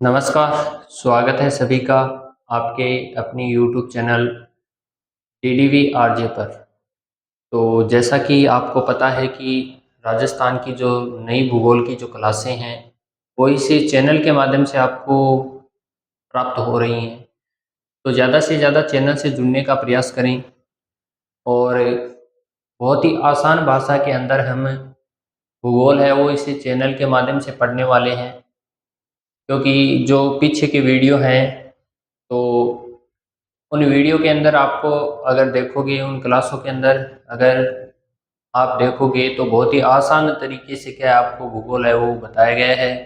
नमस्कार, स्वागत है सभी का आपके अपनी यूट्यूब चैनल टीडीवी आरजे पर। तो जैसा कि आपको पता है कि राजस्थान की जो नई भूगोल की जो क्लासें हैं, वो इसी चैनल के माध्यम से आपको प्राप्त हो रही हैं। तो ज़्यादा से ज़्यादा चैनल से जुड़ने का प्रयास करें और बहुत ही आसान भाषा के अंदर हम भूगोल है वो इसी चैनल के माध्यम से पढ़ने वाले हैं। क्योंकि जो पीछे के वीडियो हैं, तो उन वीडियो के अंदर आपको अगर देखोगे, उन क्लासों के अंदर अगर आप देखोगे तो बहुत ही आसान तरीके से क्या आपको भूगोल है वो बताया गया है।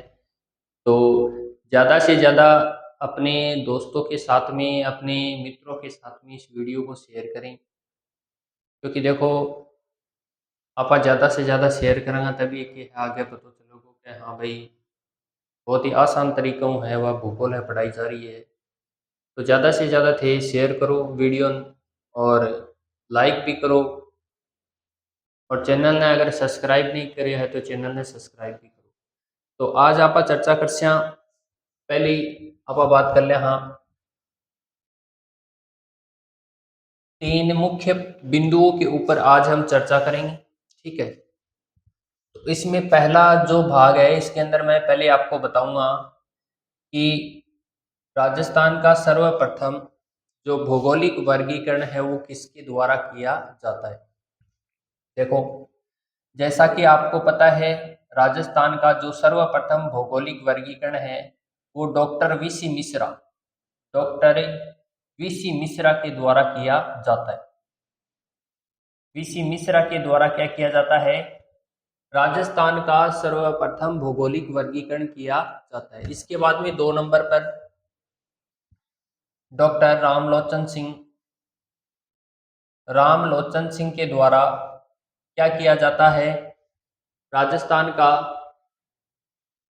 तो ज़्यादा से ज़्यादा अपने दोस्तों के साथ में, अपने मित्रों के साथ में इस वीडियो को शेयर करें। क्योंकि देखो, आप ज़्यादा से ज़्यादा शेयर करेंगे तभी कि आगे पता चलोगे कि हाँ भाई, बहुत ही आसान तरीकों है वह भूगोल है पढ़ाई जा रही है। तो ज़्यादा से ज़्यादा थे शेयर करो वीडियो और लाइक भी करो। और चैनल ने अगर सब्सक्राइब नहीं करे है तो चैनल ने सब्सक्राइब भी करो। तो आज आप चर्चा कर पहले आप बात कर ले। हाँ, तीन मुख्य बिंदुओं के ऊपर आज हम चर्चा करेंगे। ठीक है, तो इसमें पहला जो भाग है, इसके अंदर मैं पहले आपको बताऊंगा कि राजस्थान का सर्वप्रथम जो भौगोलिक वर्गीकरण है वो किसके द्वारा किया जाता है। देखो, जैसा कि आपको पता है, राजस्थान का जो सर्वप्रथम भौगोलिक वर्गीकरण है वो डॉक्टर वीसी मिश्रा के द्वारा किया जाता है। वीसी मिश्रा के द्वारा क्या किया जाता है? राजस्थान का सर्वप्रथम भौगोलिक वर्गीकरण किया जाता है। इसके बाद में 2 नंबर पर डॉक्टर रामलोचन सिंह के द्वारा क्या किया जाता है? राजस्थान का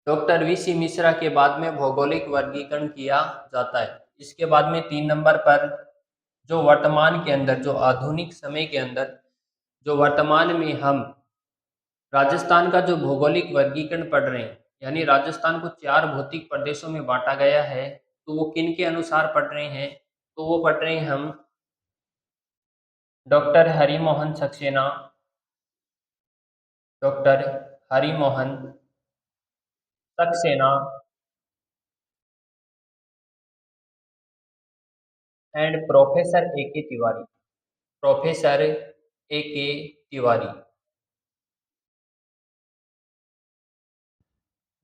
डॉक्टर वीसी मिश्रा के बाद में भौगोलिक वर्गीकरण किया जाता है। इसके बाद में 3 नंबर पर जो वर्तमान के अंदर, जो आधुनिक समय के अंदर, जो वर्तमान में हम राजस्थान का जो भौगोलिक वर्गीकरण पढ़ रहे हैं, यानी राजस्थान को 4 भौतिक प्रदेशों में बांटा गया है। तो वो किन के अनुसार पढ़ रहे हैं? तो वो पढ़ रहे हैं हम doctor Harimohan Saxena, doctor Harimohan Saxena and professor A K Tiwari.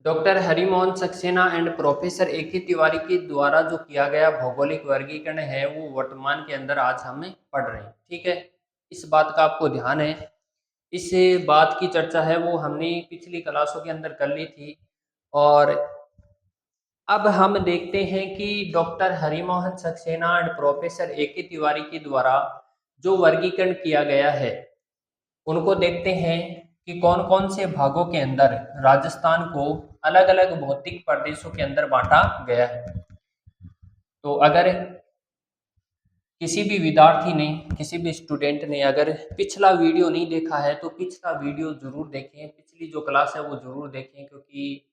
Doctor Harimohan Saxena and professor A K Tiwari के द्वारा जो किया गया भौगोलिक वर्गीकरण है वो वर्तमान के अंदर आज हम पढ़ रहे हैं। ठीक है, इस बात का आपको ध्यान है। इस बात की चर्चा है वो हमने पिछली क्लासों के अंदर कर ली थी। और अब हम देखते हैं कि doctor Harimohan Saxena and professor A K Tiwari के द्वारा जो वर्गीकरण किया गया है, उनको देखते हैं कि कौन कौन से भागों के अंदर राजस्थान को अलग अलग भौतिक प्रदेशों के अंदर बांटा गया है। तो अगर किसी भी विद्यार्थी ने, किसी भी स्टूडेंट ने अगर पिछला वीडियो नहीं देखा है तो पिछला वीडियो जरूर देखें, पिछली जो क्लास है वो जरूर देखें। क्योंकि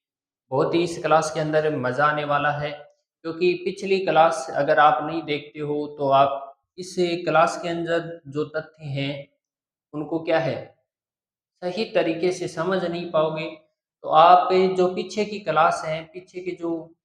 बहुत ही इस क्लास के अंदर मजा आने वाला है। क्योंकि पिछली क्लास अगर आप नहीं देखते हो तो आप इस क्लास के अंदर जो तथ्य हैं उनको क्या है, सही तरीके से समझ नहीं पाओगे। तो आप जो पीछे की क्लास हैं, पीछे के जो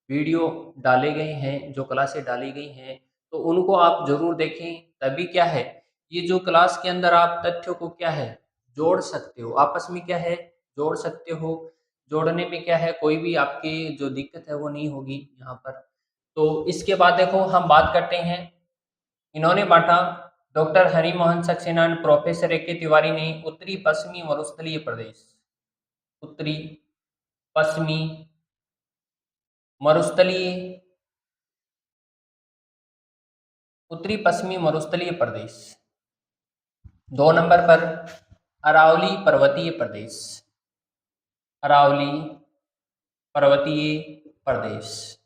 वीडियो डाले गए हैं, जो क्लासें डाली गई हैं, तो उनको आप जरूर देखें। तभी क्या है, ये जो क्लास के अंदर आप तथ्यों को क्या है, जोड़ सकते हो, आपस में क्या है, जोड़ सकते हो। जोड़ने में क्या है, कोई भी आपकी जो दिक्कत है वो नहीं होगी यहाँ पर। तो इसके बाद देखो, हम बात करते हैं, इन्होंने बांटा, doctor Harimohan Saxena and professor A K Tiwari ने उत्तरी पश्चिमी मरुस्थलीय प्रदेश, उत्तरी पश्चिमी मरुस्थलीय, उत्तरी पश्चिमी मरुस्थलीय प्रदेश। 2 नंबर पर अरावली पर्वतीय प्रदेश, अरावली पर्वतीय प्रदेश।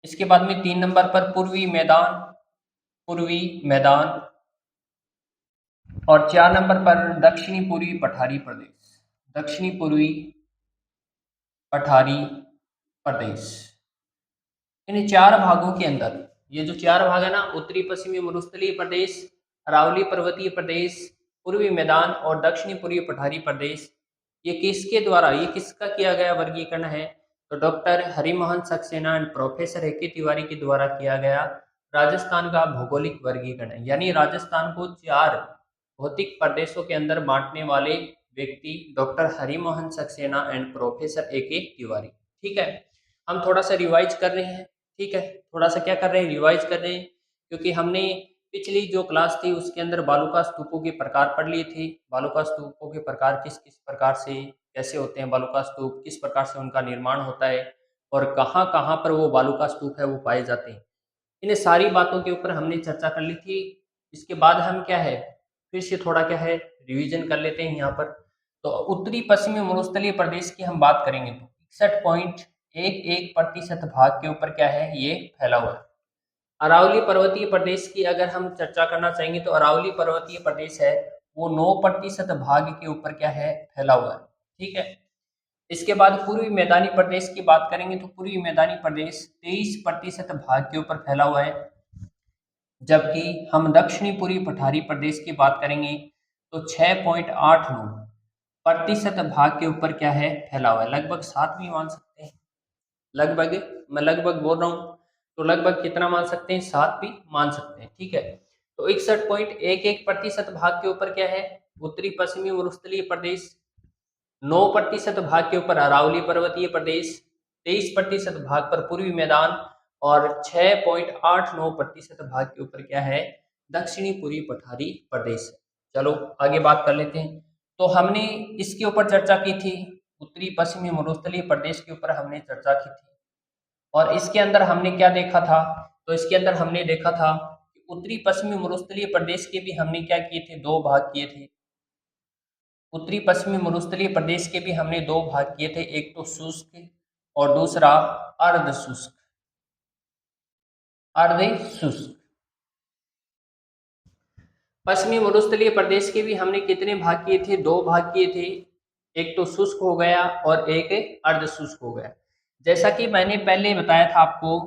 इसके बाद में 3 नंबर पर पूर्वी मैदान। और 4 नंबर पर दक्षिणी पूर्वी पठारी प्रदेश, दक्षिणी पूर्वी पठारी प्रदेश। इन चार भागों के अंदर, ये जो चार भाग है ना, उत्तरी पश्चिमी मरुस्थलीय प्रदेश, अरावली पर्वतीय प्रदेश, पूर्वी मैदान और दक्षिणी पूर्वी पठारी प्रदेश, ये किसके द्वारा, ये किसका किया गया वर्गीकरण है? तो doctor Harimohan Saxena and professor A K Tiwari के द्वारा किया गया राजस्थान का भौगोलिक वर्गीकरण है। यानी राजस्थान को चार भौतिक प्रदेशों के अंदर बांटने वाले व्यक्ति doctor Harimohan Saxena and professor A K Tiwari. ठीक है, हम थोड़ा सा रिवाइज कर रहे हैं। ठीक है, थोड़ा सा क्या कर रहे हैं, रिवाइज कर रहे हैं, क्योंकि हमने पिछली जो क्लास थी उसके अंदर बालुका स्तूपों के प्रकार पढ़ लिए थे। बालुका स्तूपों के प्रकार किस किस प्रकार से कैसे होते हैं, बालुका स्तूप किस प्रकार से उनका निर्माण होता है और कहाँ कहाँ पर वो बालुका स्तूप है वो पाए जाते हैं, इन सारी बातों के ऊपर हमने चर्चा कर ली थी। इसके बाद हम क्या है, फिर से थोड़ा क्या है रिवीजन कर लेते हैं यहाँ पर। तो उत्तरी पश्चिमी मरुस्थलीय प्रदेश की हम बात करेंगे तो 61.11% भाग के ऊपर क्या है, ये फैला हुआ है। अरावली पर्वतीय प्रदेश की अगर हम चर्चा करना चाहेंगे तो अरावली पर्वतीय प्रदेश है वो 9% भाग के ऊपर क्या है, फैला हुआ है। ठीक है, इसके बाद पूर्वी मैदानी प्रदेश की बात करेंगे तो पूर्वी मैदानी प्रदेश 23% भाग के ऊपर फैला हुआ है। जबकि हम दक्षिणी पूर्वी पठारी प्रदेश की बात करेंगे तो 6.89% भाग के ऊपर क्या है, फैला हुआ है। लगभग 7 भी मान सकते हैं, लगभग, मैं लगभग बोल रहा हूँ तो लगभग कितना मान सकते हैं, 7 भी मान सकते हैं। ठीक है, तो 61.11% भाग के ऊपर क्या है, उत्तरी पश्चिमी मरुस्थलीय प्रदेश, 9% भाग के ऊपर अरावली पर्वतीय प्रदेश, 23% भाग पर पूर्वी मैदान और 6.89% भाग के ऊपर क्या है, दक्षिणी पूर्वी पठारी प्रदेश। चलो आगे बात कर लेते हैं। तो हमने इसके ऊपर चर्चा की थी, उत्तरी पश्चिमी मरुस्थलीय प्रदेश के ऊपर हमने चर्चा की थी और इसके अंदर हमने क्या देखा था, तो इसके अंदर हमने देखा था कि उत्तरी पश्चिमी मरुस्थलीय प्रदेश के भी हमने क्या किए थे, दो भाग किए थे। उत्तरी पश्चिमी मरुस्थलीय प्रदेश के भी हमने दो भाग किए थे, एक तो शुष्क और दूसरा अर्ध शुष्क। अर्ध शुष्क पश्चिमी मरुस्थलीय प्रदेश के भी हमने कितने भाग किए थे, दो भाग किए थे, एक तो शुष्क हो गया और एक अर्ध शुष्क हो गया। जैसा कि मैंने पहले बताया था आपको,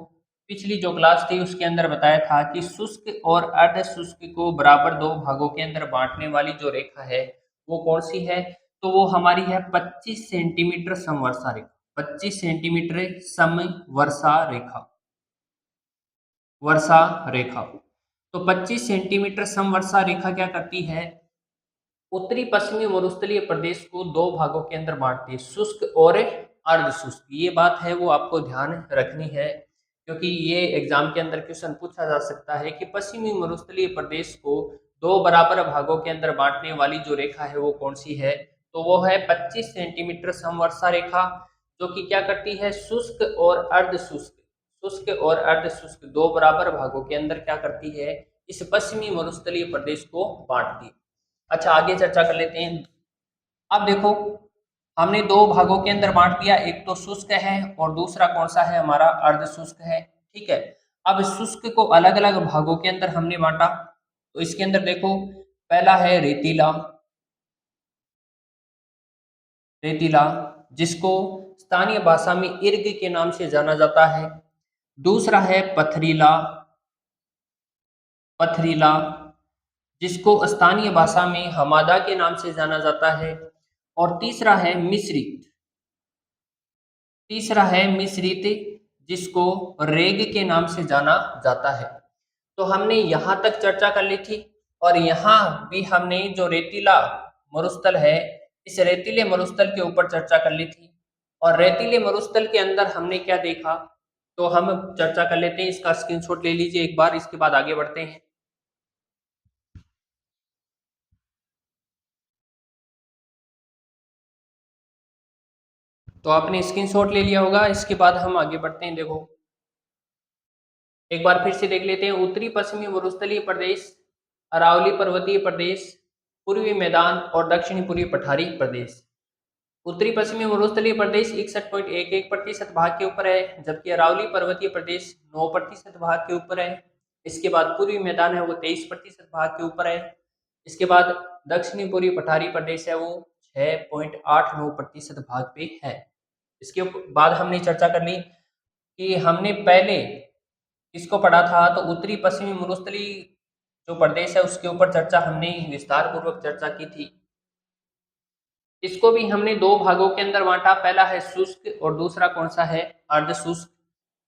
पिछली जो क्लास थी उसके अंदर बताया था कि शुष्क और अर्ध शुष्क को बराबर दो भागों के अंदर बांटने वाली जो रेखा है वो कौन सी है, तो वो हमारी है 25 सेंटीमीटर समवर्षा रेखा। 25 सेंटीमीटर समवर्षा रेखा, वर्षा रेखा। तो 25 सेंटीमीटर समवर्षा रेखा क्या करती है, उत्तरी पश्चिमी मरुस्थलीय प्रदेश को दो भागों के अंदर बांटती है, शुष्क और अर्ध शुष्क। ये बात है वो आपको ध्यान रखनी है, क्योंकि ये एग्जाम के अंदर क्वेश्चन पूछा जा सकता है कि पश्चिमी मरुस्थलीय प्रदेश को दो बराबर भागों के अंदर बांटने वाली जो रेखा है वो कौन सी है, तो वो है 25 सेंटीमीटर समवर्षा रेखा, जो कि क्या करती है, शुष्क और अर्ध शुष्क, शुष्क और अर्ध शुष्क दो बराबर भागों के अंदर क्या करती है, इस पश्चिमी मरुस्थलीय प्रदेश को बांटती है। अच्छा आगे चर्चा कर लेते हैं। अब देखो, हमने दो भागों के अंदर बांट दिया, एक तो शुष्क है और दूसरा कौन सा है, हमारा अर्ध शुष्क है। ठीक है, अब शुष्क को अलग अलग भागों के अंदर हमने बांटा। तो इसके अंदर देखो, पहला है रेतीला, रेतीला जिसको स्थानीय भाषा में इर्ग के नाम से जाना जाता है। दूसरा है पथरीला, पथरीला जिसको स्थानीय भाषा में हमादा के नाम से जाना जाता है। और तीसरा है मिश्रित, तीसरा है मिश्रित जिसको रेग के नाम से जाना जाता है। तो हमने यहाँ तक चर्चा कर ली थी और यहाँ भी हमने जो रेतीला मरुस्थल है, इस रेतीले मरुस्थल के ऊपर चर्चा कर ली थी। और रेतीले मरुस्थल के अंदर हमने क्या देखा, तो हम चर्चा कर लेते हैं, इसका स्क्रीनशॉट ले लीजिए एक बार, इसके बाद आगे बढ़ते हैं। तो आपने स्क्रीनशॉट ले लिया होगा, इसके बाद हम आगे बढ़ते हैं। देखो एक बार फिर से देख लेते हैं, उत्तरी पश्चिमी मरुस्थलीय प्रदेश, अरावली पर्वतीय प्रदेश, पूर्वी मैदान और दक्षिणी पूर्वी पठारी प्रदेश। उत्तरी पश्चिमी मरुस्थलीय प्रदेश 61.11% भाग के ऊपर है, जबकि अरावली पर्वतीय प्रदेश 9% भाग के ऊपर है। इसके बाद पूर्वी मैदान है वो 23% भाग के ऊपर है। इसके बाद दक्षिणी पूर्वी पठारी प्रदेश है वो 6.89% भाग पे है। इसके बाद हमने चर्चा कर ली कि हमने पहले इसको पढ़ा था, तो उत्तरी पश्चिमी मरुस्थली जो प्रदेश है उसके ऊपर चर्चा हमने विस्तार पूर्वक चर्चा की थी। इसको भी हमने दो भागों के अंदर बांटा, पहला है शुष्क और दूसरा कौन सा है, अर्ध शुष्क।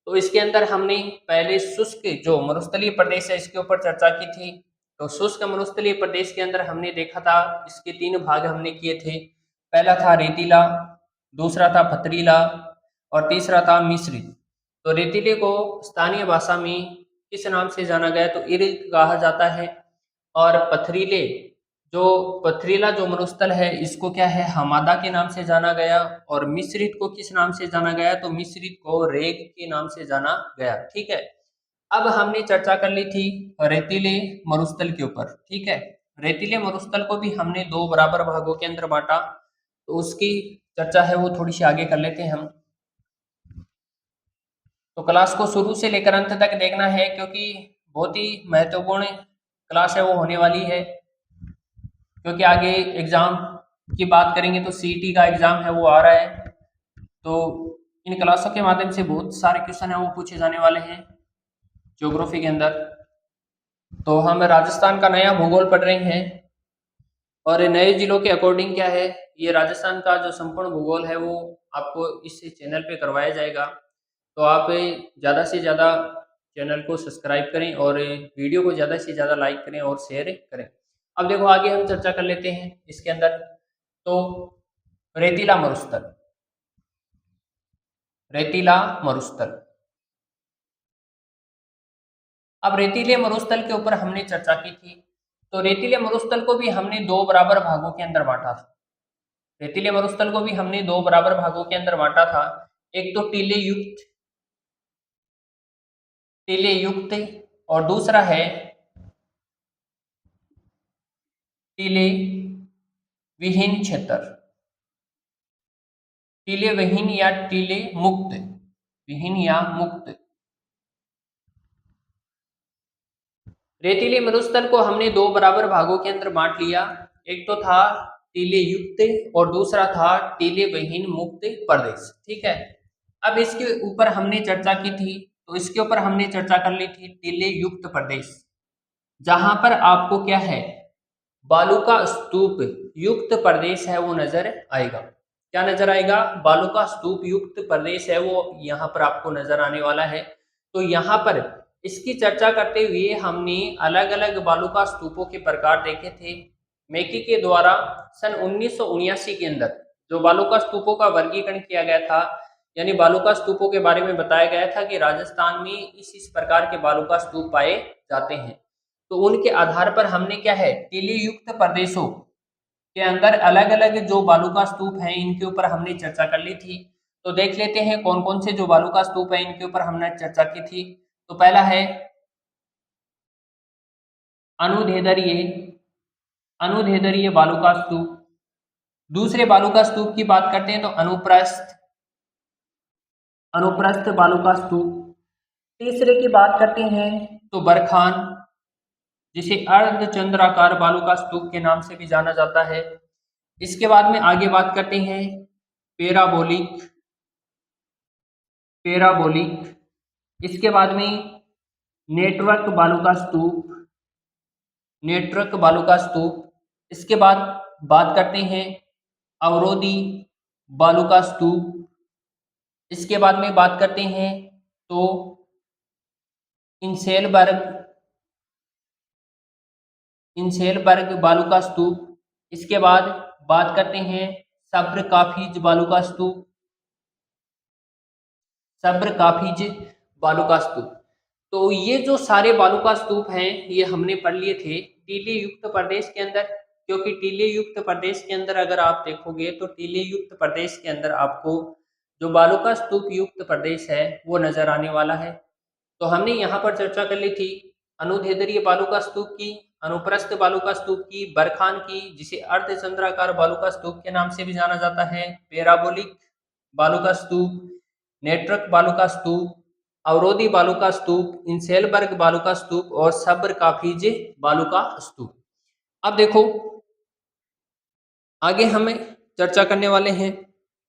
तो इसके अंदर हमने पहले शुष्क जो मरुस्थलीय प्रदेश है इसके ऊपर चर्चा की थी। तो शुष्क मरुस्थलीय प्रदेश के अंदर हमने देखा था, इसके तीन भाग हमने किए थे। पहला था रेतीला, दूसरा था पथरीला और तीसरा था मिश्रित। तो रेतीले को स्थानीय भाषा में किस नाम से जाना गया, तो इरित कहा जाता है। और पथरीला जो मरुस्थल है इसको क्या है, हमादा के नाम से जाना गया। और मिश्रित को किस नाम से जाना गया, तो मिश्रित को रेग के नाम से जाना गया। ठीक है, अब हमने चर्चा कर ली थी रेतीले मरुस्थल के ऊपर। ठीक है, रेतीले मरुस्थल को भी हमने दो बराबर भागों के अंदर बांटा, तो उसकी चर्चा है वो थोड़ी सी आगे कर लेते हैं हम। तो क्लास को शुरू से लेकर अंत तक देखना है, क्योंकि बहुत ही महत्वपूर्ण क्लास है वो होने वाली है। क्योंकि आगे एग्जाम की बात करेंगे तो सीईटी का एग्जाम है वो आ रहा है, तो इन क्लासों के माध्यम से बहुत सारे क्वेश्चन है वो पूछे जाने वाले हैं ज्योग्राफी के अंदर। तो हम राजस्थान का नया भूगोल पढ़ रहे हैं, और नए जिलों के अकॉर्डिंग क्या है, ये राजस्थान का जो संपूर्ण भूगोल है वो आपको इस चैनल पे करवाया जाएगा। तो आप ज़्यादा से ज़्यादा चैनल को सब्सक्राइब करें और वीडियो को ज़्यादा से ज़्यादा लाइक करें और शेयर करें। अब देखो आगे हम चर्चा कर लेते हैं इसके अंदर। तो रेतीला मरुस्थल, रेतीला मरुस्थल। अब रेतीले मरुस्थल के ऊपर हमने चर्चा की थी। तो रेतीले मरुस्थल को भी हमने दो बराबर भागों के अंदर बांटा था। रेतीले मरुस्थल को भी हमने दो बराबर भागों के अंदर बांटा था। एक तो टीले युक्त और दूसरा है टीले विहीन क्षेत्र। टीले विहीन या टीले मुक्त, विहीन या मुक्त। रेतीले मरुस्थल को हमने दो बराबर भागों के अंदर बांट लिया। एक तो था टीले युक्त और दूसरा था टीले विहीन मुक्त प्रदेश। ठीक है, अब इसके ऊपर हमने चर्चा की थी, तो इसके ऊपर हमने चर्चा कर ली थी टीले युक्त प्रदेश, जहां पर आपको क्या है, बालू का स्तूप युक्त प्रदेश है वो नजर आएगा। क्या नजर आएगा, बालू का स्तूप युक्त प्रदेश है वो यहाँ पर आपको नजर आने वाला है। तो यहाँ पर इसकी चर्चा करते हुए हमने अलग अलग बालू का स्तूपों के प्रकार देखे थे। मेकी के द्वारा सन 1979 के अंदर जो बालू का स्तूपों का वर्गीकरण किया गया था, यानी बालू का स्तूपों के बारे में बताया गया था कि राजस्थान में इस प्रकार के बालू का स्तूप पाए जाते हैं। तो उनके आधार पर हमने क्या है, टीले युक्त प्रदेशों के अंदर अलग अलग जो बालू का स्तूप है इनके ऊपर हमने चर्चा कर ली थी। तो देख लेते हैं कौन कौन से जो बालू का स्तूप है इनके ऊपर हमने चर्चा की थी। तो पहला है अनुधेदरीय, अनुधेदरीय बालू का स्तूप। दूसरे बालू का स्तूप की बात करते हैं तो अनुप्रस्थ, अनुप्रस्थ बालू का स्तूप। तीसरे की बात करते हैं तो बरखान, जिसे अर्धचंद्राकार बालू का स्तूप के नाम से भी जाना जाता है। इसके बाद में आगे बात करते हैं पेराबोलिक, पेराबोलिक। इसके बाद में नेटवर्क बालू का स्तूप, नेटवर्क बालू का स्तूप। इसके बाद बात करते हैं अवरोधी बालू का स्तूप। इसके बाद में बात करते हैं तो इंसेलबर्ग, इंसेलबर्ग बालू का स्तूप। इसके बाद बात करते हैं सब्र काफिज बालू का स्तूप, सब्र काफिज बालू का स्तूप। तो ये जो सारे बालू का स्तूप हैं ये हमने पढ़ लिए थे टीले युक्त प्रदेश के अंदर। क्योंकि टीले युक्त प्रदेश के अंदर अगर आप देखोगे तो टीले युक्त प्रदेश के अंदर आपको जो बालू का स्तूप युक्त प्रदेश है वो नजर आने वाला है। तो हमने यहाँ पर चर्चा कर ली थी अनुधेदरीय बालू का स्तूप की, अनुप्रस्थ बालू का स्तूप की, बरखान की, जिसे अर्धचंद्राकार बालू का स्तूप के नाम से भी जाना जाता है, पेराबोलिक बालू का स्तूप, नेटवर्क बालू का स्तूप, अवरोधी बालू का स्तूप, इंसेलबर्ग बालू का स्तूप और सब्र काफिज बालू का स्तूप। अब देखो आगे हमें चर्चा करने वाले हैं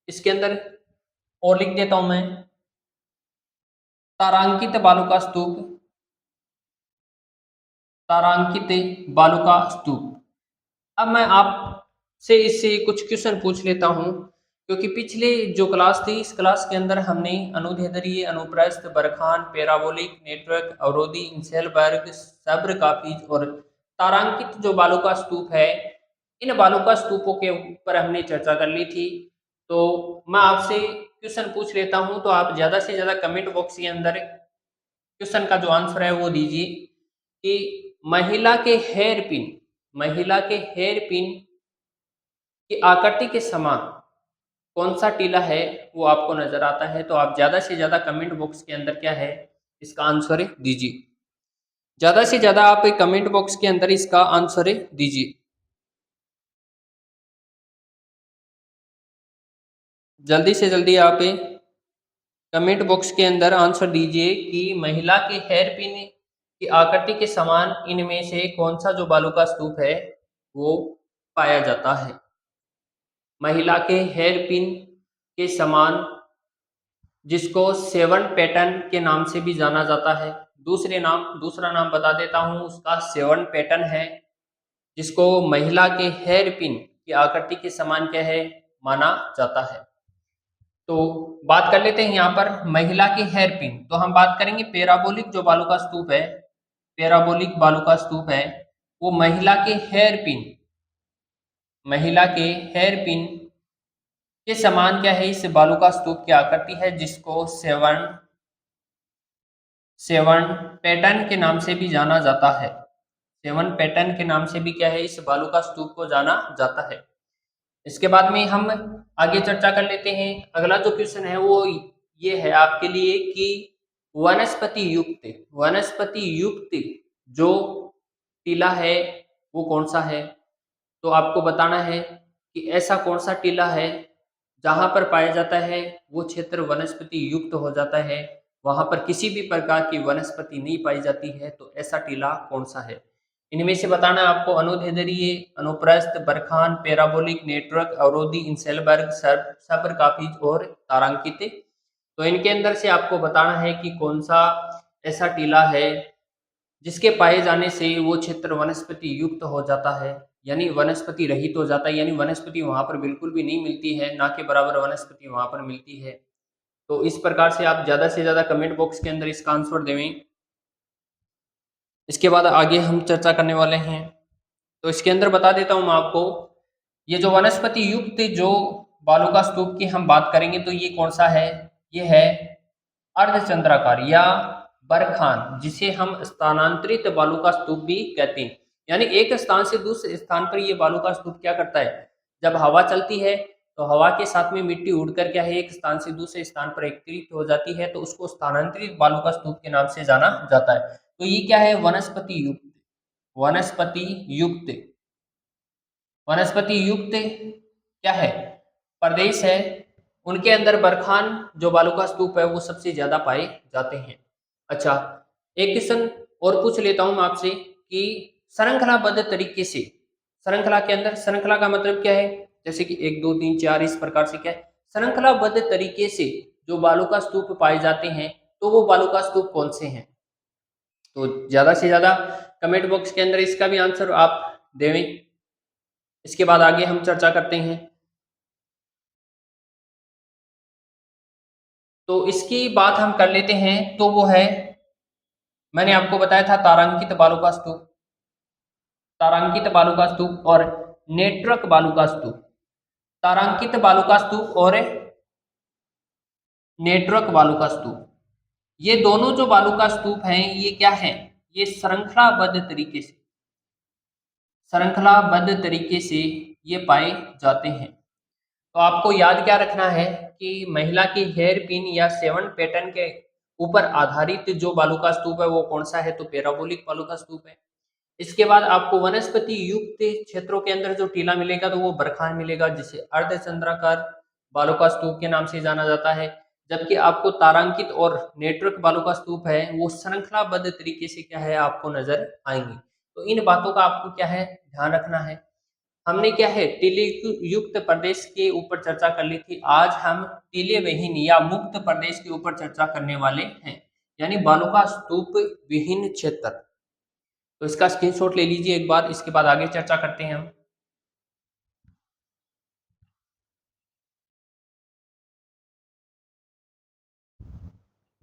इसके अंदर और लिख देता हूं मैं तारांकित बालुका स्तूप, तारांकित बालुका स्तूप। अब मैं आपसे इससे कुछ क्वेश्चन पूछ लेता हूं, क्योंकि पिछले जो क्लास थी इस क्लास के अंदर हमने अनुदैर्ध्य, अनुप्रस्थ, बरखान, पैराबोलिक, नेटवर्क, अवरोधी, इंसेलबर्ग, सब्र काफिज और तारांकित जो बालुका स्तूप है, इन बालुका स्तूपों के ऊपर हमने चर्चा कर ली थी। तो मैं आपसे क्वेश्चन पूछ लेता हूं, तो आप ज्यादा से ज्यादा कमेंट बॉक्स के अंदर क्वेश्चन का जो आंसर है वो दीजिए कि महिला के हेयर पिन, महिला के हेयर पिन की आकृति के समान कौन सा टीला है वो आपको नजर आता है। तो आप ज्यादा से ज्यादा कमेंट बॉक्स के अंदर क्या है इसका आंसर दीजिए। ज्यादा से ज्यादा आप कमेंट बॉक्स के अंदर इसका आंसर दीजिए। जल्दी से जल्दी आप कमेंट बॉक्स के अंदर आंसर दीजिए कि महिला के हेयर पिन की आकृति के समान इनमें से कौन सा जो बालू का स्तूप है वो पाया जाता है। महिला के हेयर पिन के समान, जिसको सेवन पैटर्न के नाम से भी जाना जाता है। दूसरा नाम बता देता हूं उसका, सेवन पैटर्न है, जिसको महिला के हेयर पिन की आकृति के समान क्या है माना जाता है। तो बात कर लेते हैं यहाँ पर महिला के हेयर पिन। तो हम बात करेंगे पैराबोलिक जो बालू का स्तूप है, पैराबोलिक बालू का स्तूप है, वो महिला के हेयर पिन, महिला के हेयर पिन के समान क्या है इस बालू का स्तूप की आकृति है, जिसको सेवन सेवन पैटर्न के नाम से भी जाना जाता है। सेवन पैटर्न के नाम से भी क्या है इस बालू का स्तूप को जाना जाता है। इसके बाद में हम आगे चर्चा कर लेते हैं। अगला जो क्वेश्चन है वो ये है आपके लिए कि वनस्पति युक्त जो टीला है वो कौन सा है। तो आपको बताना है कि ऐसा कौन सा टीला है जहां पर पाया जाता है वो क्षेत्र वनस्पति युक्त हो जाता है, वहां पर किसी भी प्रकार की वनस्पति नहीं पाई जाती है। तो ऐसा टीला कौन सा है। इनमें से बताना है आपको अनुदैर्ध्य, अनुप्रस्थ, बरखान, पैराबोलिक, नेटवर्क, अवरोधी, इंसेलबर्ग, सब्र काफिज और तारांकित। तो इनके अंदर से आपको बताना है कि कौन सा ऐसा टीला है जिसके पाए जाने से वो क्षेत्र वनस्पति युक्त हो जाता है, यानी वनस्पति रहित हो जाता है, यानी वनस्पति वहां पर बिल्कुल भी नहीं मिलती है, ना के बराबर वनस्पति वहां पर मिलती है। तो इस प्रकार से आप ज्यादा से ज्यादा कमेंट बॉक्स के अंदर इसका आंसर देवें। इसके बाद आगे हम चर्चा करने वाले हैं। तो इसके अंदर बता देता हूं मैं आपको, ये जो वनस्पति युक्त जो बालू का स्तूप की हम बात करेंगे तो ये कौन सा है, ये है अर्धचंद्राकार या बरखान, जिसे हम स्थानांतरित बालू का स्तूप भी कहते हैं। यानी एक स्थान से दूसरे स्थान पर ये बालू का स्तूप क्या करता है, जब हवा चलती है तो हवा के साथ में मिट्टी उड़कर क्या है एक स्थान से दूसरे स्थान पर एकत्रित हो जाती है, तो उसको स्थानांतरित बालू का स्तूप के नाम से जाना जाता है। तो ये क्या है वनस्पति युक्त, वनस्पति युक्त, वनस्पति युक्त क्या है प्रदेश है, उनके अंदर बरखान जो बालू का स्तूप है वो सबसे ज्यादा पाए जाते हैं। अच्छा, एक क्वेश्चन और पूछ लेता हूं मैं आपसे कि श्रृंखलाबद्ध तरीके से, श्रृंखला के अंदर, श्रृंखला का मतलब क्या है, जैसे कि 1 2 3 4 इस प्रकार से क्या है श्रृंखलाबद्ध तरीके से जो बालू का स्तूप पाए जाते हैं, तो वो बालू का स्तूप कौन से हैं। तो ज्यादा से ज्यादा कमेंट बॉक्स के अंदर इसका भी आंसर आप देवें। इसके बाद आगे हम चर्चा करते हैं। तो इसकी बात हम कर लेते हैं, तो वो है, मैंने आपको बताया था तारांकित बालू का स्तूप, तारांकित बालू का स्तूप और नेटवर्क बालू का स्तूप, तारांकित बालू का स्तूप और नेटवर्क बालू का स्तूप, ये दोनों जो बालू का स्तूप हैं ये क्या है, ये श्रृंखलाबद्ध तरीके से, श्रृंखलाबद्ध तरीके से ये पाए जाते हैं। तो आपको याद क्या रखना है कि महिला की हेयर पिन या सेवन पैटर्न के ऊपर आधारित जो बालू का स्तूप है वो कौन सा है, तो पैराबोलिक बालू का स्तूप है। इसके बाद आपको वनस्पति युक्त क्षेत्रों के अंदर जो टीला मिलेगा तो वो बरखान मिलेगा, जिसे अर्धचंद्राकार बालू का स्तूप के नाम से जाना जाता है। जबकि आपको तारांकित और नेटवर्क बालू का स्तूप है वो श्रृंखलाबद्ध तरीके से क्या है आपको नजर आएंगे। तो इन बातों का आपको क्या है ध्यान रखना है। हमने क्या है टीले युक्त प्रदेश के ऊपर चर्चा कर ली थी। आज हम टीले विहीन या मुक्त प्रदेश के ऊपर चर्चा करने वाले हैं, यानी बालू का स्तूप विहीन क्षेत्र। तो इसका स्क्रीनशॉट ले लीजिए एक बार, इसके बाद आगे चर्चा करते हैं हम।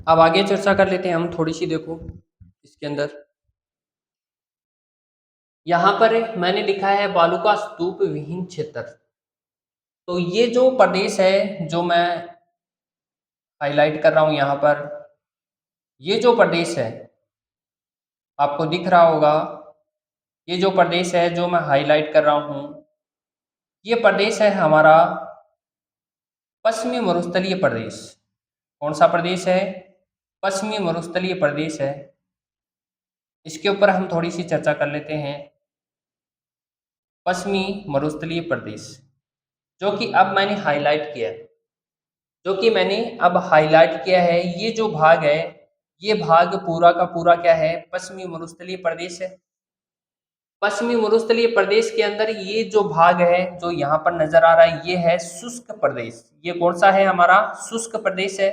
अब आगे चर्चा कर लेते हैं हम थोड़ी सी, देखो इसके अंदर यहाँ पर मैंने लिखा है बालू का स्तूप विहीन क्षेत्र। तो ये जो प्रदेश है जो मैं हाईलाइट कर रहा हूं यहाँ पर, ये जो प्रदेश है आपको दिख रहा होगा, ये जो प्रदेश है जो मैं हाईलाइट कर रहा हूं, ये प्रदेश है हमारा पश्चिमी मरुस्थलीय प्रदेश। कौन सा प्रदेश है? पश्चिमी मरुस्थलीय प्रदेश है। इसके ऊपर हम थोड़ी सी चर्चा कर लेते हैं। पश्चिमी मरुस्थलीय प्रदेश जो कि अब मैंने हाईलाइट किया है, जो कि मैंने अब हाईलाइट किया है, ये जो भाग है, ये भाग पूरा का पूरा क्या है? पश्चिमी मरुस्थलीय प्रदेश है। पश्चिमी मरुस्थलीय प्रदेश के अंदर ये जो भाग है जो यहाँ पर नजर आ रहा है, ये है शुष्क प्रदेश। ये कौन सा है? हमारा शुष्क प्रदेश है।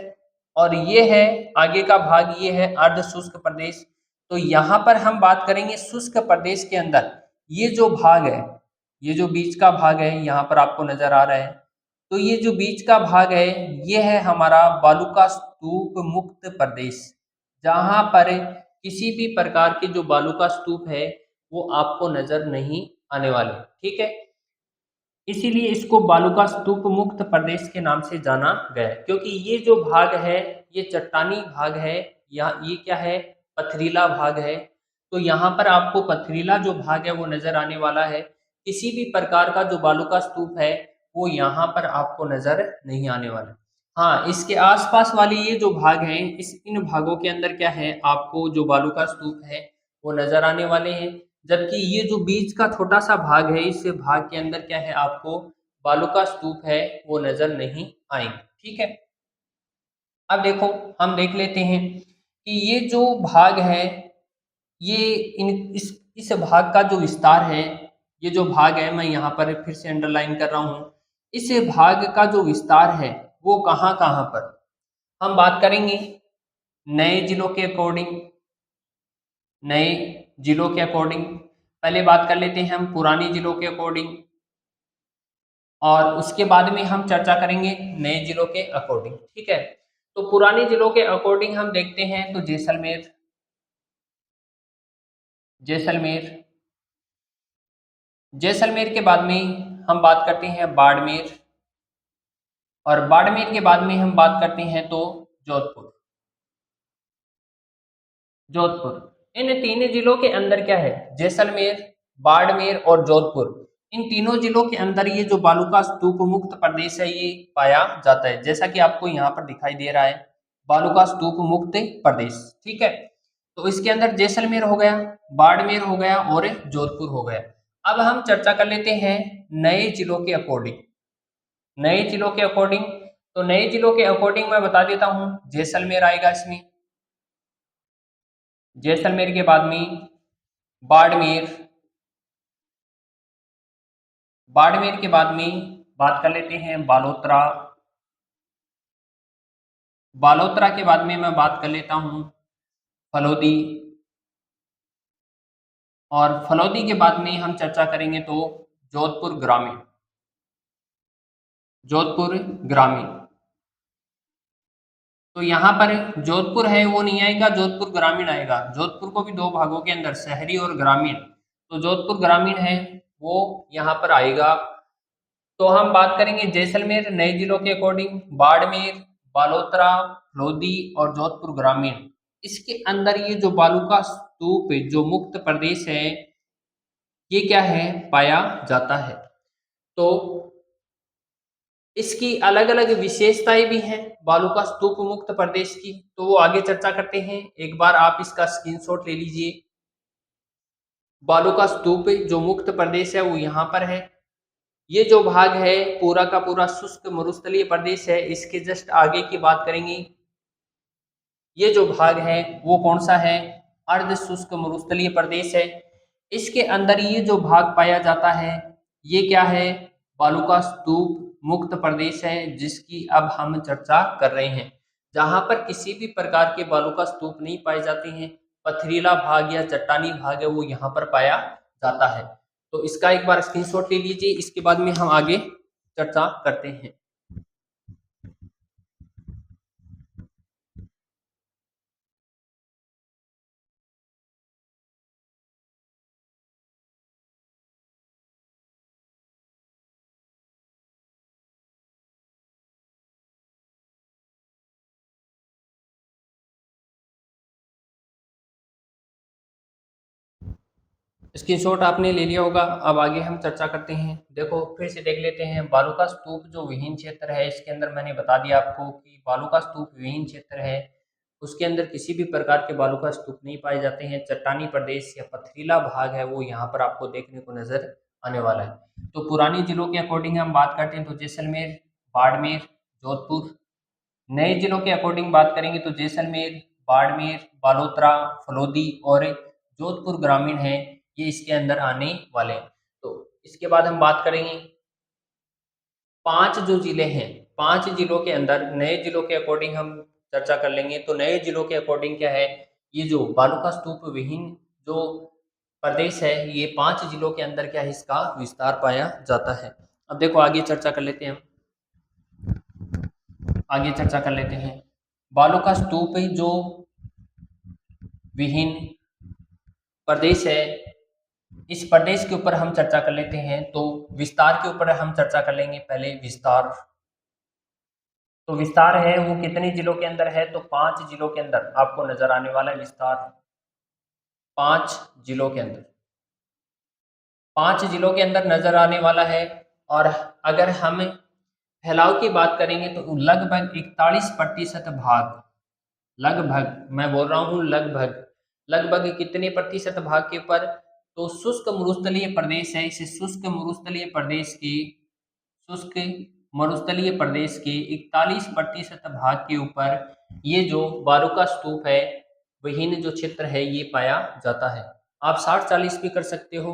और ये है आगे का भाग, ये है अर्ध शुष्क प्रदेश। तो यहाँ पर हम बात करेंगे शुष्क प्रदेश के अंदर ये जो भाग है, ये जो बीच का भाग है यहाँ पर आपको नजर आ रहा है, तो ये जो बीच का भाग है ये है हमारा बालू का स्तूप मुक्त प्रदेश, जहां पर किसी भी प्रकार के जो बालू का स्तूप है वो आपको नजर नहीं आने वाले। ठीक है, इसीलिए इसको बालू का स्तूप मुक्त प्रदेश के नाम से जाना गया, क्योंकि ये जो भाग है ये चट्टानी भाग है, या ये क्या है? पथरीला भाग है। तो यहाँ पर आपको पथरीला जो भाग है वो नजर आने वाला है। किसी भी प्रकार का जो बालू का स्तूप है वो यहाँ पर आपको नजर नहीं आने वाला। हाँ, इसके आसपास वाले ये जो भाग हैं, इन भागों के अंदर क्या है? आपको जो बालू का स्तूप है वो नजर आने वाले हैं। जबकि ये जो बीच का छोटा सा भाग है, इस भाग के अंदर क्या है? आपको बालू का स्तूप है वो नजर नहीं आएंगे। ठीक है, अब देखो हम देख लेते हैं कि ये जो भाग है, ये इस भाग का जो विस्तार है, ये जो भाग है मैं यहाँ पर फिर से अंडरलाइन कर रहा हूँ, इस भाग का जो विस्तार है वो कहाँ कहाँ पर हम बात करेंगे नए जिलों के अकॉर्डिंग। नए जिलों के अकॉर्डिंग पहले बात कर लेते हैं हम पुराने जिलों के अकॉर्डिंग, और उसके बाद में हम चर्चा करेंगे नए जिलों के अकॉर्डिंग। ठीक है, तो पुराने जिलों के अकॉर्डिंग हम देखते हैं तो जैसलमेर, जैसलमेर, जैसलमेर के बाद में हम बात करते हैं बाड़मेर, और बाड़मेर के बाद में हम बात करते हैं तो जोधपुर। जोधपुर, इन तीन जिलों के अंदर क्या है? जैसलमेर, बाड़मेर और जोधपुर, इन तीनों जिलों के अंदर ये जो बालू का स्तूप मुक्त प्रदेश है ये पाया जाता है, जैसा कि आपको यहाँ पर दिखाई दे रहा है बालू का स्तूप मुक्त प्रदेश। ठीक है, तो इसके अंदर जैसलमेर हो गया, बाड़मेर हो गया और जोधपुर हो गया। अब हम चर्चा कर लेते हैं नए जिलों के अकॉर्डिंग। नए जिलों के अकॉर्डिंग, तो नए जिलों के अकॉर्डिंग मैं बता देता हूँ, जैसलमेर आएगा इसमें, जैसलमेर के बाद में बाड़मेर, बाड़मेर के बाद में बात कर लेते हैं बालोतरा, बालोतरा के बाद में मैं बात कर लेता हूँ फलोदी, और फलोदी के बाद में हम चर्चा करेंगे तो जोधपुर ग्रामीण, जोधपुर ग्रामीण। तो यहाँ पर जोधपुर है वो नहीं आएगा, जोधपुर ग्रामीण आएगा। जोधपुर को भी दो भागों के अंदर, शहरी और ग्रामीण, तो जोधपुर ग्रामीण है वो यहाँ पर आएगा। तो हम बात करेंगे जैसलमेर नए जिलों के अकॉर्डिंग, बाड़मेर, बालोतरा, लोधी और जोधपुर ग्रामीण, इसके अंदर ये जो बालू का स्तूप जो मुक्त प्रदेश है ये क्या है? पाया जाता है। तो इसकी अलग अलग विशेषताएं भी हैं बालू का स्तूप मुक्त प्रदेश की, तो वो आगे चर्चा करते हैं। एक बार आप इसका स्क्रीनशॉट ले लीजिए। बालू का स्तूप जो मुक्त प्रदेश है वो यहाँ पर है। ये जो भाग है पूरा का पूरा शुष्क मरुस्थलीय प्रदेश है। इसके जस्ट आगे की बात करेंगे, ये जो भाग है वो कौन सा है? अर्ध शुष्क मरुस्थलीय प्रदेश है। इसके अंदर ये जो भाग पाया जाता है ये क्या है, बालू का स्तूप मुक्त प्रदेश है जिसकी अब हम चर्चा कर रहे हैं, जहां पर किसी भी प्रकार के बालू का स्तूप नहीं पाए जाते हैं। पथरीला भाग या चट्टानी भाग है वो यहाँ पर पाया जाता है। तो इसका एक बार स्क्रीनशॉट ले लीजिए, इसके बाद में हम आगे चर्चा करते हैं। स्क्रीनशॉट आपने ले लिया होगा, अब आगे हम चर्चा करते हैं। देखो फिर से देख लेते हैं, बालू का स्तूप जो विहीन क्षेत्र है, इसके अंदर मैंने बता दिया आपको कि बालू का स्तूप विहीन क्षेत्र है, उसके अंदर किसी भी प्रकार के बालू का स्तूप नहीं पाए जाते हैं। चट्टानी प्रदेश या पथरीला भाग है वो यहाँ पर आपको देखने को नजर आने वाला है। तो पुराने जिलों के अकॉर्डिंग हम बात करते हैं तो जैसलमेर, बाड़मेर, जोधपुर। नए जिलों के अकॉर्डिंग बात करेंगे तो जैसलमेर, बाड़मेर, बालोतरा, फलोदी और जोधपुर ग्रामीण है, ये इसके अंदर आने वाले हैं। तो इसके बाद हम बात करेंगे 5 जो जिले हैं, 5 जिलों के अंदर नए जिलों के अकॉर्डिंग हम चर्चा कर लेंगे। तो नए जिलों के अकॉर्डिंग क्या है, ये जो बालू का स्तूप विहीन जो प्रदेश है, ये 5 जिलों के अंदर क्या है, इसका विस्तार पाया जाता है। अब देखो आगे चर्चा कर लेते हैं हम, आगे चर्चा कर लेते हैं। बालू का स्तूप जो विहीन प्रदेश है, इस प्रदेश के ऊपर हम चर्चा कर लेते हैं। तो विस्तार के ऊपर हम चर्चा कर लेंगे। पहले विस्तार, तो विस्तार है वो कितने जिलों के अंदर है, तो 5 जिलों के अंदर आपको नजर आने वाला है विस्तार। 5 जिलों के अंदर, 5 जिलों के अंदर नजर आने वाला है। और अगर हम फैलाव की बात करेंगे तो लगभग 41% भाग, लगभग मैं बोल रहा हूँ लगभग, लगभग कितने प्रतिशत भाग के ऊपर, तो शुष्क मरुस्थलीय प्रदेश है, इस शुष्क मरुस्थलीय प्रदेश की, शुष्क मरुस्थलीय प्रदेश के 41% भाग के ऊपर ये जो बालू का स्तूप है, विहीन जो क्षेत्र है, ये पाया जाता है। आप 60-40 भी कर सकते हो,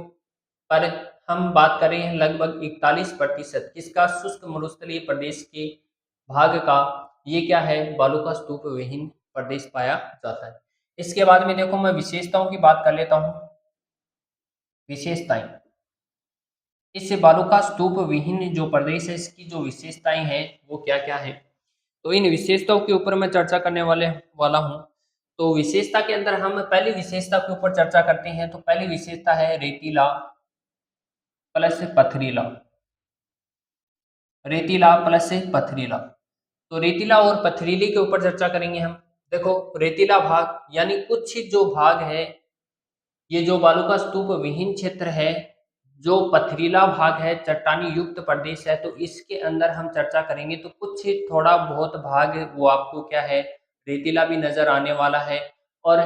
पर हम बात कर रहे हैं लगभग 41% किसका, शुष्क मरुस्थलीय प्रदेश के भाग का, ये क्या है, बालू का स्तूप विहीन प्रदेश पाया जाता है। इसके बाद में देखो मैं विशेषताओं की बात कर लेता हूँ। विशेषताएं, इस बालू का स्तूप विहीन जो प्रदेश है, इसकी जो विशेषताएं हैं वो क्या क्या है, तो इन विशेषताओं के ऊपर मैं चर्चा करने वाला हूँ। तो विशेषता के अंदर हम पहली विशेषता के ऊपर चर्चा करते हैं। तो पहली विशेषता है रेतीला प्लस पथरीला, रेतीला प्लस पथरीला। तो रेतीला और पथरीली के ऊपर चर्चा करेंगे हम। देखो रेतीला भाग यानी कुछ जो भाग है, ये जो बालू का स्तूप विहीन क्षेत्र है, जो पथरीला भाग है, चट्टानी युक्त प्रदेश है, तो इसके अंदर हम चर्चा करेंगे तो कुछ थोड़ा बहुत भाग वो आपको क्या है, रेतीला भी नजर आने वाला है। और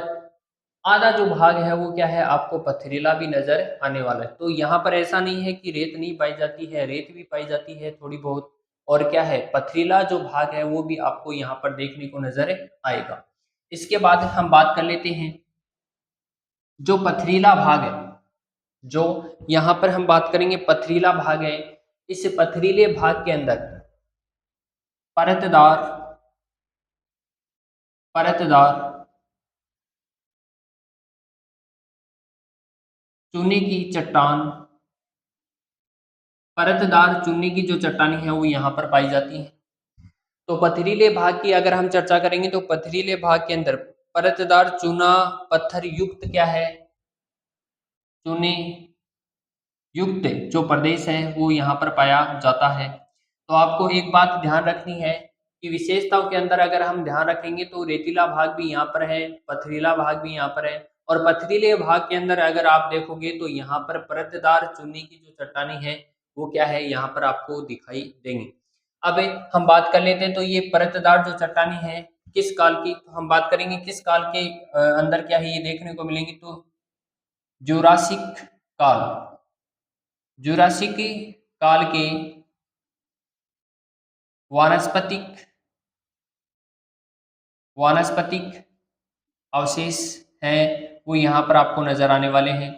आधा जो भाग है वो क्या है, आपको पथरीला भी नजर आने वाला है। तो यहाँ पर ऐसा नहीं है कि रेत नहीं पाई जाती है, रेत भी पाई जाती है थोड़ी बहुत। और क्या है, पथरीला जो भाग है वो भी आपको यहाँ पर देखने को नजर आएगा। इसके बाद हम बात कर लेते हैं जो पथरीला भाग है, जो यहाँ पर हम बात करेंगे पथरीला भाग है, इस पथरीले भाग के अंदर परतदार, परतदार चूने की चट्टान, परतदार चूने की जो चट्टानी है वो यहाँ पर पाई जाती है। तो पथरीले भाग की अगर हम चर्चा करेंगे तो पथरीले भाग के अंदर परतदार चूना पत्थर युक्त क्या है, चूने युक्त जो प्रदेश है वो यहाँ पर पाया जाता है। तो आपको एक बात ध्यान रखनी है कि विशेषताओं के अंदर अगर हम ध्यान रखेंगे तो रेतीला भाग भी यहाँ पर है, पथरीला भाग भी यहाँ पर है। और पथरीले भाग के अंदर अगर आप देखोगे तो यहाँ पर परतदार चूने की जो चट्टानी है वो क्या है, यहाँ पर आपको दिखाई देंगी। अब हम बात कर लेते हैं तो ये परतदार जो चट्टानी है किस काल की, तो हम बात करेंगे किस काल के अंदर क्या है ये देखने को मिलेंगी, तो जुरासिक काल, जुरासिक काल के वानस्पतिक, वानस्पतिक अवशेष हैं वो यहाँ पर आपको नजर आने वाले हैं।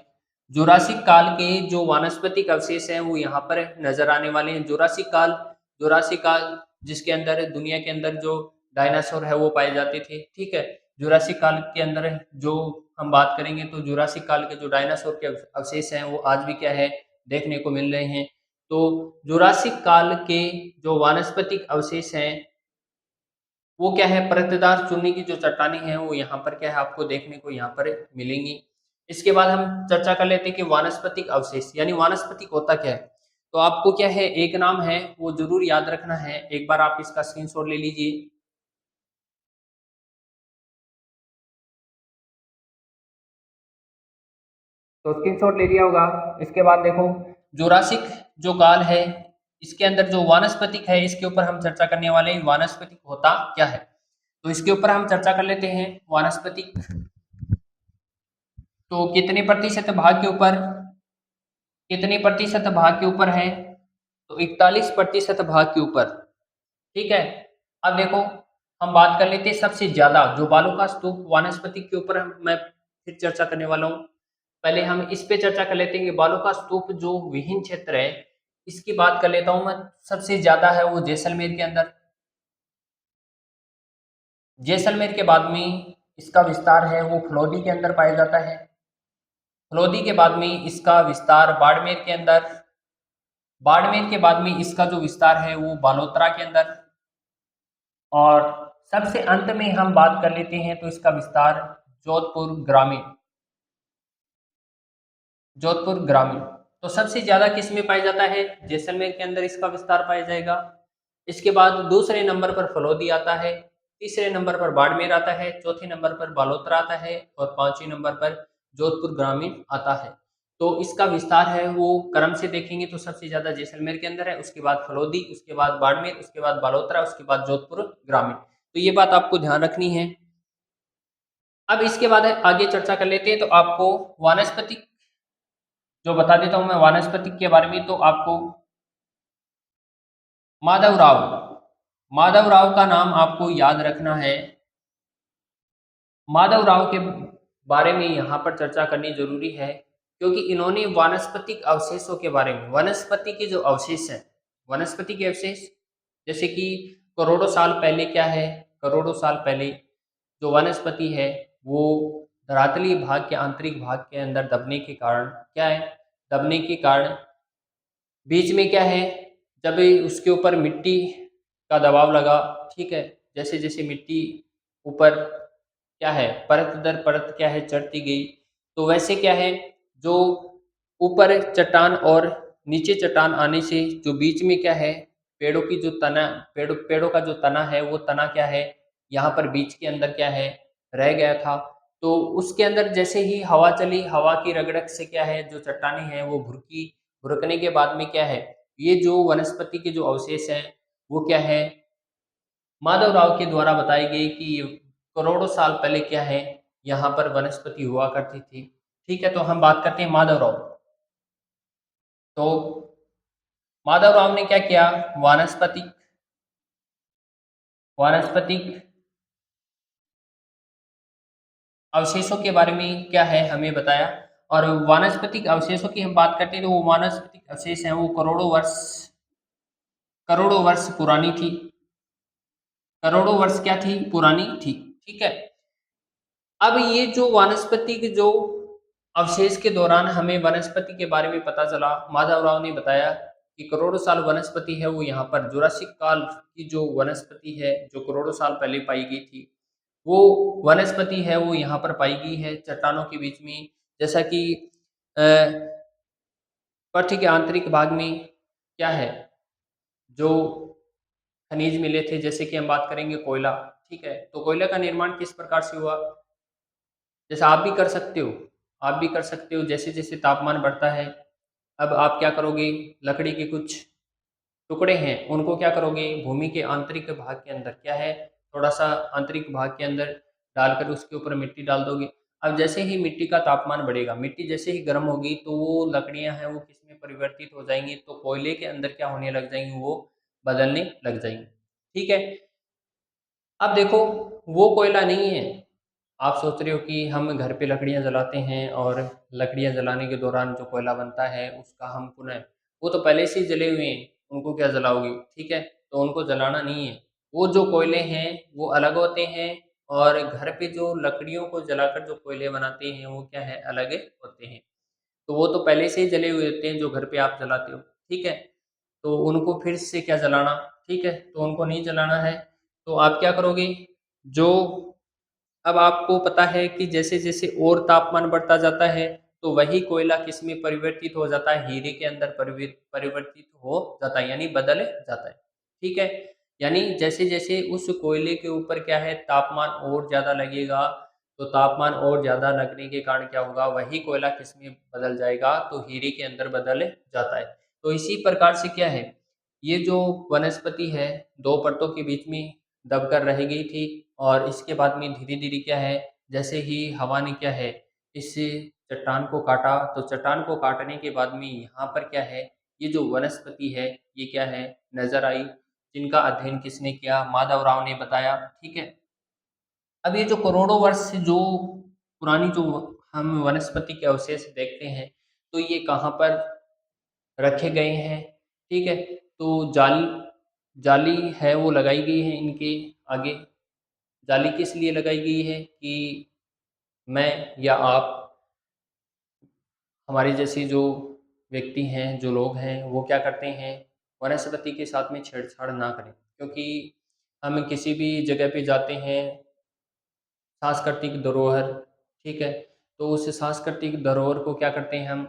जुरासिक काल के जो वानस्पतिक अवशेष हैं वो यहाँ पर नजर आने वाले हैं। जुरासिक काल जिसके अंदर दुनिया के अंदर जो डायनासोर है वो पाए जाते थे, ठीक है। जुरासिक काल के अंदर जो हम बात करेंगे तो जुरासिक काल के जो डायनासोर के अवशेष हैं वो आज भी क्या है, देखने को मिल रहे हैं। तो जुरासिक काल के जो वानस्पतिक अवशेष हैं वो क्या है, परतदार चूने की जो चट्टानें हैं वो यहाँ पर क्या है, आपको देखने को यहाँ पर मिलेंगी। इसके बाद हम चर्चा कर लेते हैं कि वानस्पतिक अवशेष यानी वानस्पतिक होता क्या है। तो आपको क्या है, एक नाम है वो जरूर याद रखना है, एक बार आप इसका स्क्रीनशॉट ले लीजिए। तो स्क्रीनशॉट ले लिया होगा। इसके बाद देखो, जुरासिक जो काल है इसके अंदर जो वानस्पतिक है इसके ऊपर हम चर्चा करने वाले हैं, वानस्पतिक होता क्या है। तो इसके ऊपर हम चर्चा कर लेते हैं वानस्पतिक। तो कितने प्रतिशत भाग के ऊपर, कितने प्रतिशत भाग के ऊपर है, तो 41% भाग के ऊपर, ठीक है। अब देखो, हम बात कर लेते हैं सबसे ज्यादा जो बालू का स्तूप वानस्पतिक के ऊपर मैं फिर चर्चा करने वाला हूँ। पहले हम इस पे चर्चा कर लेते हैं कि बालू का स्तूप जो विहीन क्षेत्र है इसकी बात कर लेता हूं मैं। सबसे ज्यादा है वो जैसलमेर के अंदर, जैसलमेर के बाद में इसका विस्तार है वो फलोदी के अंदर पाया जाता है। फलोदी के बाद में इसका विस्तार बाड़मेर के अंदर, बाड़मेर के बाद में इसका जो विस्तार है वो बालोतरा के अंदर, और सबसे अंत में हम बात कर लेते हैं तो इसका विस्तार जोधपुर ग्रामीण, जोधपुर ग्रामीण। तो सबसे ज्यादा किस में पाया जाता है, जैसलमेर के अंदर इसका विस्तार पाया जाएगा। इसके बाद दूसरे नंबर पर फलोदी आता है, तीसरे नंबर पर बाड़मेर आता है, चौथे नंबर पर बालोतरा आता है और पांचवें नंबर पर जोधपुर ग्रामीण आता है। तो इसका विस्तार है वो क्रम से देखेंगे तो सबसे ज्यादा जैसलमेर के अंदर है, उसके बाद फलोदी, उसके बाद बाड़मेर, उसके बाद बालोतरा, उसके बाद जोधपुर ग्रामीण। तो ये बात आपको ध्यान रखनी है। अब इसके बाद आगे चर्चा कर लेते हैं। तो आपको वानस्पतिक जो बता देता हूं मैं वानस्पतिक के बारे में, तो आपको माधव राव, माधव राव का नाम आपको याद रखना है। माधव राव के बारे में यहाँ पर चर्चा करनी जरूरी है क्योंकि इन्होंने वानस्पतिक अवशेषों के बारे में, वनस्पति के जो अवशेष हैं, वनस्पति के अवशेष जैसे कि करोड़ों साल पहले क्या है, करोड़ों साल पहले जो वनस्पति है वो धरातलीय भाग के आंतरिक भाग के अंदर दबने के कारण क्या है, दबने के कारण बीच में क्या है, जब उसके ऊपर मिट्टी का दबाव लगा, ठीक है, जैसे जैसे मिट्टी ऊपर क्या है, परत दर परत क्या है चढ़ती गई, तो वैसे क्या है, जो ऊपर चट्टान और नीचे चट्टान आने से जो बीच में क्या है, पेड़ों की जो तना, पेड़ों का जो तना है वो तना क्या है, यहाँ पर बीच के अंदर क्या है, रह गया था। तो उसके अंदर जैसे ही हवा चली, हवा की रगड़क से क्या है, जो चट्टानें हैं वो भुरकी, भुरकने के बाद में क्या है, ये जो वनस्पति के जो अवशेष हैं वो क्या है, माधव राव के द्वारा बताई गई कि ये करोड़ों साल पहले क्या है, यहाँ पर वनस्पति हुआ करती थी। ठीक है, तो हम बात करते हैं माधव राव। तो माधव राव ने क्या किया, वानस्पतिक, वानस्पतिक अवशेषों के बारे में क्या है हमें बताया। और वानस्पतिक अवशेषों की हम बात करते हैं तो वो वानस्पतिक अवशेष हैं वो करोड़ों वर्ष पुरानी थी, करोड़ों वर्ष क्या थी, पुरानी थी। ठीक है, अब ये जो वानस्पति के जो अवशेष के दौरान हमें वनस्पति के बारे में पता चला, माधव राव ने बताया कि करोड़ों साल वनस्पति है वो यहाँ पर जुरासिक काल की जो वनस्पति है जो करोड़ों साल पहले पाई गई थी वो वनस्पति है वो यहाँ पर पाई गई है चट्टानों के बीच में। जैसा कि अ, पृथ्वी के आंतरिक भाग में क्या है, जो खनिज मिले थे, जैसे कि हम बात करेंगे कोयला। ठीक है, तो कोयला का निर्माण किस प्रकार से हुआ, जैसे आप भी कर सकते हो, आप भी कर सकते हो, जैसे जैसे तापमान बढ़ता है अब आप क्या करोगे, लकड़ी के कुछ टुकड़े हैं उनको क्या करोगे, भूमि के आंतरिक भाग के अंदर क्या है, थोड़ा सा आंतरिक भाग के अंदर डालकर उसके ऊपर मिट्टी डाल दोगे। अब जैसे ही मिट्टी का तापमान बढ़ेगा, मिट्टी जैसे ही गर्म होगी तो वो लकड़ियां हैं वो किस में परिवर्तित हो जाएंगी, तो कोयले के अंदर क्या होने लग जाएंगी, वो बदलने लग जाएंगी। ठीक है, अब देखो वो कोयला नहीं है, आप सोच रहे हो कि हम घर पे लकड़ियाँ जलाते हैं और लकड़ियाँ जलाने के दौरान जो कोयला बनता है उसका हम पुनः, वो तो पहले से ही जले हुए हैं, उनको क्या जलाओगे, ठीक है? तो उनको जलाना नहीं है। वो जो कोयले हैं वो अलग होते हैं और घर पे जो लकड़ियों को जलाकर जो कोयले बनाते हैं वो क्या है, अलग होते हैं। तो वो तो पहले से ही जले हुए होते हैं जो घर पे आप जलाते हो, ठीक है? तो उनको फिर से क्या जलाना, ठीक है? तो उनको नहीं जलाना है, तो आप क्या करोगे, जो अब आपको पता है कि जैसे-जैसे और तापमान बढ़ता जाता है, तो वही कोयला किसमें परिवर्तित हो जाता है, हीरे के अंदर परिवर्तित हो जाता है, यानी बदल जाता है, ठीक है? यानी जैसे-जैसे उस कोयले के ऊपर क्या है, तापमान और ज़्यादा लगेगा, तो तापमान और ज़्यादा लगने के कारण क्या होगा, वही कोयला किसमें बदल जाएगा, तो हीरे के अंदर बदल जाता है। तो इसी प्रकार से क्या है, ये जो वनस्पति है, 2 परतों के बीच में दबकर रह गई थी और इसके बाद में धीरे-धीरे क्या है, जैसे ही हवा ने क्या है, इस चट्टान को काटा, तो चट्टान को काटने के बाद में यहाँ पर क्या है, ये जो वनस्पति है, ये क्या है, नज़र आई, जिनका अध्ययन किसने किया? माधव राव ने बताया, ठीक है? अब ये जो करोड़ों वर्ष से जो पुरानी जो हम वनस्पति के अवशेष देखते हैं, तो ये कहाँ पर रखे गए हैं, ठीक है? तो जाली जाली है वो लगाई गई है इनके आगे। जाली किस लिए लगाई गई है कि मैं या आप, हमारे जैसे जो व्यक्ति हैं, जो लोग हैं, वो क्या करते हैं, वनस्पति के साथ में छेड़छाड़ ना करें। क्योंकि हम किसी भी जगह पे जाते हैं, सांस्कृतिक धरोहर, ठीक है? तो उस सांस्कृतिक धरोहर को क्या करते हैं हम,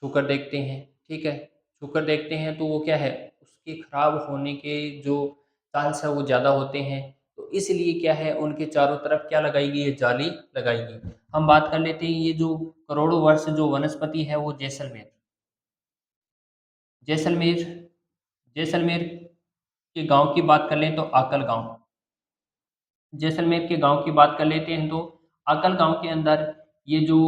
छूकर देखते हैं, ठीक है? छूकर देखते हैं तो वो क्या है, उसके खराब होने के जो चांस है वो ज़्यादा होते हैं। तो इसलिए क्या है, उनके चारों तरफ क्या लगाई गई है, जाली लगाई गई है। हम बात कर लेते हैं ये जो करोड़ों वर्ष जो वनस्पति है वो जैसलमेर। जैसलमेर जैसलमेर के गाँव की बात कर लें तो आकल गाँव। जैसलमेर के गाँव की बात कर लेते हैं तो आकल गाँव के अंदर ये जो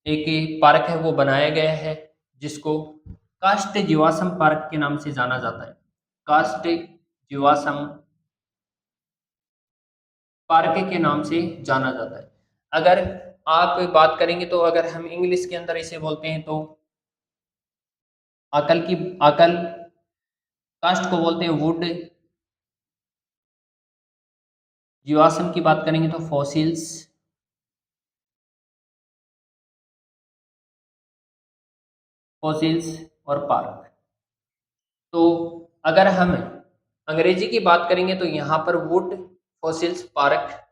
एक पार्क है वो बनाया गया है, जिसको काष्ठ जीवाश्म पार्क के नाम से जाना जाता है। काष्ठ जीवाश्म पार्क के नाम से जाना जाता है। अगर आप बात करेंगे तो अगर हम इंग्लिश के अंदर इसे बोलते हैं तो आकल काष्ठ को बोलते हैं वुड, जीवाश्म की बात करेंगे तो फॉसिल्स, फॉसिल्स और पार्क। तो अगर हम अंग्रेजी की बात करेंगे तो यहाँ पर would, fossils, park.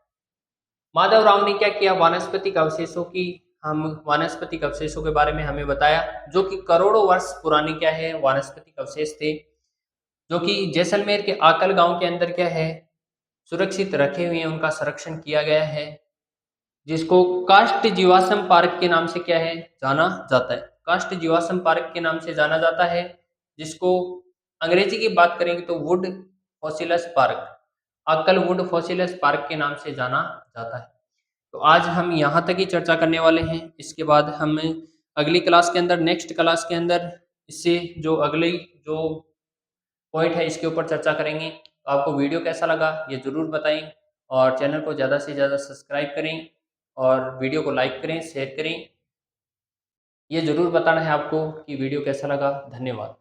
Madhav Rao ने क्या किया, वानस्पतिक अवशेषों की, हम वानस्पतिक अवशेषों के बारे में हमें बताया, जो कि करोड़ों वर्ष पुराने क्या है, वानस्पतिक अवशेष थे, जो कि जैसलमेर के आकल गांव के अंदर क्या है, सुरक्षित रखे हुए हैं, उनका संरक्षण किया गया है, जिसको काष्ठ जीवाश्म पार्क के नाम से क्या है, जाना जाता है। काष्ठ जीवाश्म पार्क के नाम से जाना जाता है, जिसको अंग्रेजी की बात करेंगे तो वुड फॉसिलस पार्क, आकल वुड फॉसिलस पार्क के नाम से जाना जाता है। तो आज हम यहाँ तक ही चर्चा करने वाले हैं। इसके बाद हम अगली क्लास के अंदर, नेक्स्ट क्लास के अंदर, इससे जो अगली जो पॉइंट है इसके ऊपर चर्चा करेंगे। तो आपको वीडियो कैसा लगा ये ज़रूर बताएं और चैनल को ज़्यादा से ज़्यादा सब्सक्राइब करें और वीडियो को लाइक करें, शेयर करें। ये ज़रूर बताना है आपको कि वीडियो कैसा लगा। धन्यवाद।